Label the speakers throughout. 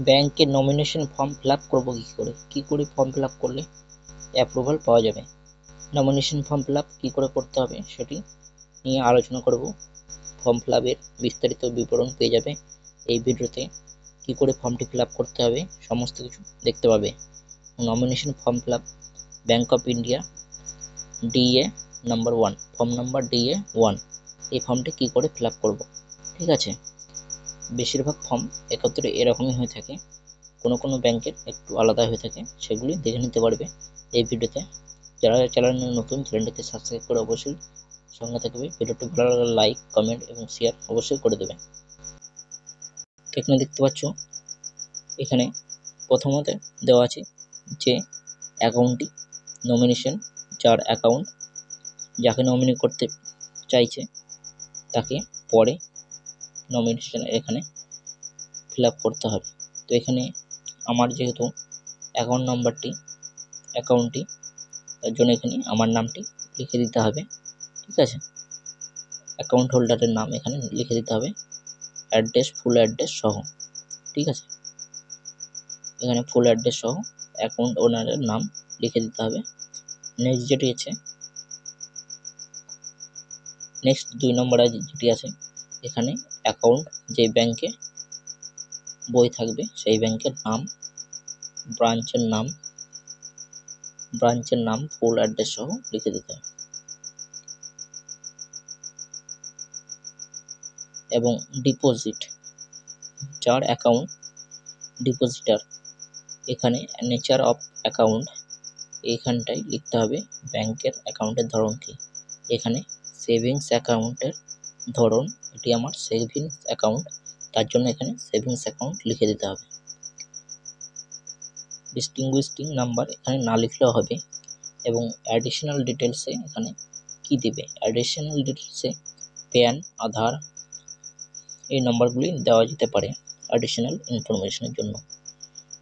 Speaker 1: ব্যাংকের nomination form fill up করবো কি করে ফর্ম ফিল আপ করলে অ্যাপ্রুভাল পাওয়া যাবে। নমিনেশন ফর্ম ফিল আপ কী করে করতে হবে সেটি নিয়ে আলোচনা করব। ফর্ম ফিল আপের বিস্তারিত বিবরণ পেয়ে যাবে এই ভিডিওতে। কী করে ফর্মটি ফিল আপ করতে হবে সমস্ত কিছু দেখতে পাবে। Nomination form fill up bank of India DA number 1, form number DA 1, এই ফর্মটি কী করে ফিল আপ করবো। ঠিক আছে, বেশিরভাগ ফর্ম একত্রে এরকমই হয়ে থাকে, কোনো ব্যাংকের একটু আলাদা হয়ে থাকে, সেগুলি দেখে নিতে পারবে এই ভিডিওতে। যারা চ্যানেলে নতুন, চ্যানেলটিতে সাবস্ক্রাইব করে অবশ্যই সঙ্গে থাকবে। ভিডিওটি ভালো লাগলে লাইক, কমেন্ট এবং শেয়ার অবশ্যই করে দেবে। এখানে দেখতে পাচ্ছ, এখানে প্রথমত দেওয়া আছে যে অ্যাকাউন্টটি নমিনেশন, যার অ্যাকাউন্ট, যাকে নমিনি করতে চাইছে তাকে পরে নমিনেশন এখানে ফিল আপ করতে হবে। তো এখানে আমার যেহেতু অ্যাকাউন্টটি, তার জন্য এখানে আমার নামটি লিখে দিতে হবে। ঠিক আছে, অ্যাকাউন্ট হোল্ডারের নাম এখানে লিখে দিতে হবে, অ্যাড্রেস, ফুল অ্যাড্রেস সহ। ঠিক আছে, এখানে ফুল অ্যাড্রেস সহ অ্যাকাউন্ট ওনারের নাম লিখে দিতে হবে। নেক্সট 2 নম্বরে যেটি আছে, এখানে অ্যাকাউন্ট যে ব্যাংকে বই থাকবে সেই ব্যাংকের নাম, ব্রাঞ্চের নাম ফুল অ্যাড্রেস সহ লিখে দিতে হবে। এবং ডিপোজিট, যার অ্যাকাউন্ট ডিপোজিটার, এখানে নেচার অফ অ্যাকাউন্ট এইখানটায় লিখতে হবে ব্যাংকের অ্যাকাউন্টের ধরন কি। এখানে সেভিংস অ্যাকাউন্টের ধরন, এটি আমার সেভিংস অ্যাকাউন্ট, তার জন্য এখানে সেভিংস অ্যাকাউন্ট লিখে দিতে হবে। ডিস্টিংগুইশিং নাম্বার এখানে না লিখলেও হবে। এবং অ্যাডিশনাল ডিটেলসে এখানে কি দিবে, অ্যাডিশনাল ডিটেলসে প্যান, আধার, এই নাম্বারগুলি দেওয়া যেতে পারে অ্যাডিশনাল ইনফরমেশনের জন্য।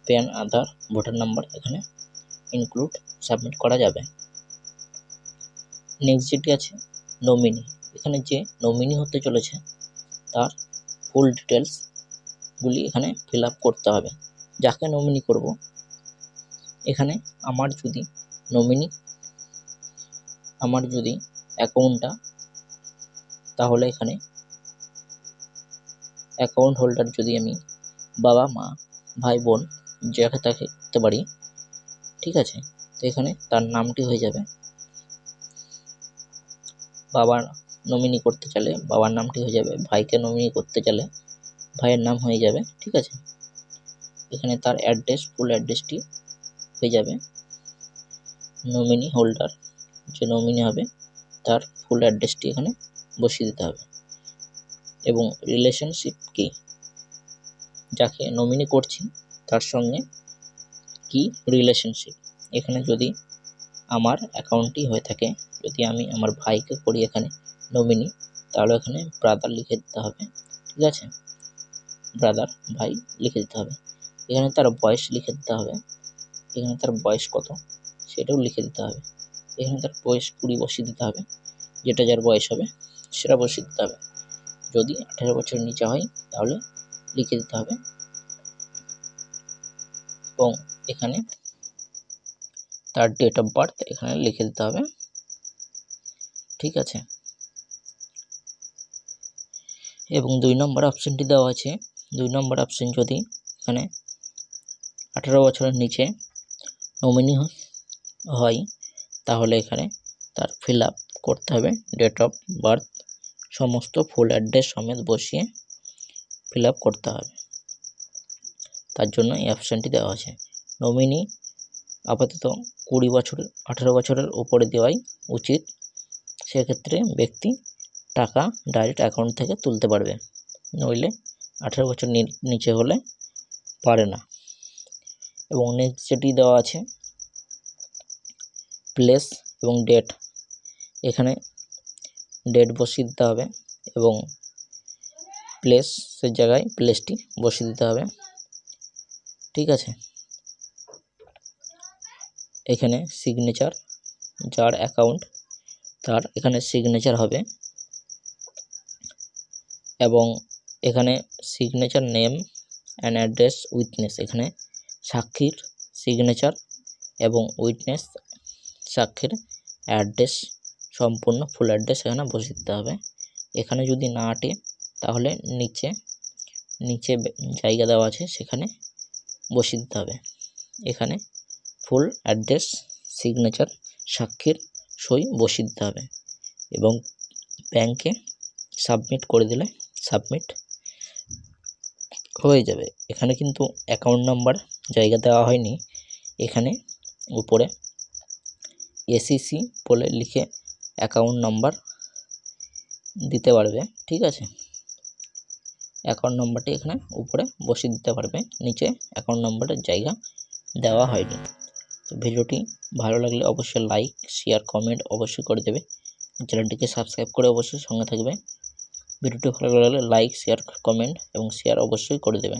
Speaker 1: প্যান, আধার, ভোটার নাম্বার এখানে ইনক্লুড সাবমিট করা যাবে। নেক্সট যেটি আছে নমিনি, এখানে যে নমিনি হতে চলেছে তার ফুল ডিটেলসগুলি এখানে ফিল আপ করতে হবে। যাকে নমিনি করব, এখানে আমার যদি অ্যাকাউন্টটা, তাহলে এখানে অ্যাকাউন্ট হোল্ডার যদি আমি বাবা, মা, ভাই, বোন যাকে তাকে করতে পারি। ঠিক আছে, তো এখানে তার নামটি হয়ে যাবে, বাবার নমিনি করতে চাইলে বাবার নামটি হয়ে যাবে, ভাইকে নমিনি করতে চাইলে ভাইয়ের নাম হয়ে যাবে। ঠিক আছে, এখানে তার অ্যাড্রেস, ফুল অ্যাড্রেসটি হয়ে যাবে। নমিনি হোল্ডার, যে নমিনি হবে তার ফুল অ্যাড্রেসটি এখানে বসিয়ে দিতে হবে। এবং রিলেশনশিপ কি, যাকে নমিনি করছি তার সঙ্গে কি রিলেশনশিপ, এখানে যদি আমার অ্যাকাউন্টটি হয়ে থাকে, যদি আমি আমার ভাইকে করি এখানে নমিনি, তাহলে এখানে ব্রাদার লিখে দিতে হবে। ঠিক আছে, ব্রাদার, ভাই লিখে দিতে হবে। এখানে তার বয়স লিখে দিতে হবে, এখানে তার বয়স কত সেটাও লিখে দিতে হবে। এখানে তার বয়স 20 বসিয়ে দিতে হবে, যেটা যার বয়স হবে সেটা বসিয়ে দিতে হবে। যদি 18 বছরের নিচে হয় তাহলে লিখে দিতে হবে। এবং এখানে তার ডেট অফ বার্থ এখানে লিখে দিতে হবে। ঠিক আছে, এবং 2 নম্বর অপশনটি দেওয়া আছে। 2 নম্বর অপশন, যদি এখানে 18 বছরের নিচে নমিনি হয় তাহলে এখানে তার ফিল আপ করতে হবে ডেট অফ বার্থ, সমস্ত ফুল অ্যাড্রেস সমেত বসিয়ে ফিল আপ করতে হবে। তার জন্য এই অপশানটি দেওয়া আছে। নমিনি আপাতত 18 বছরের উপরে দেওয়াই উচিত, সেক্ষেত্রে ব্যক্তি টাকা ডাইরেক্ট অ্যাকাউন্ট থেকে তুলতে পারবে, নইলে 18 বছর নিচে হলে পারে না। এবং নেক্সট যেটি দেওয়া আছে প্লেস এবং ডেট, এখানে ডেট বসিয়ে দিতে হবে এবং প্লেসের জায়গায় প্লেসটি বসিয়ে দিতে হবে। ঠিক আছে, এখানে সিগনেচার, যার অ্যাকাউন্ট তার এখানে সিগনেচার হবে। এবং এখানে signature name an address witness, এখানে সাক্ষীর সিগনেচার এবং উইটনেস সাক্ষীর অ্যাড্রেস সম্পূর্ণ ফুল অ্যাড্রেস এখানে বসিয়ে দিতে হবে। এখানে যদি না আটে তাহলে নিচে জায়গা দেওয়া আছে সেখানে বসিয়ে দিতে হবে। এখানে ফুল অ্যাড্রেস সিগনেচার সাক্ষীর সই বসিয়ে দিতে হবে এবং ব্যাংকে সাবমিট করে দিলে সাবমিট হয়ে যাবে। এখানে কিন্তু অ্যাকাউন্ট নাম্বার জায়গা দেওয়া হয়নি, এখানে উপরে এসিসি বলে লিখে অ্যাকাউন্ট নাম্বার দিতে পারবে, ঠিক আছে। অ্যাকাউন্ট নাম্বারটি এখানে উপরে বসিয়ে দিতে পারবে, নিচে অ্যাকাউন্ট নাম্বারের জায়গা দেওয়া হয়নি। তো ভিডিওটি ভালো লাগলে অবশ্যই লাইক শেয়ার কমেন্ট অবশ্যই করে দেবে, চ্যানেলটিকে সাবস্ক্রাইব করে অবশ্যই সঙ্গে থাকবে। ভিডিওটি ভালো লাগলে লাইক শেয়ার কমেন্ট এবং শেয়ার অবশ্যই করে দেবে।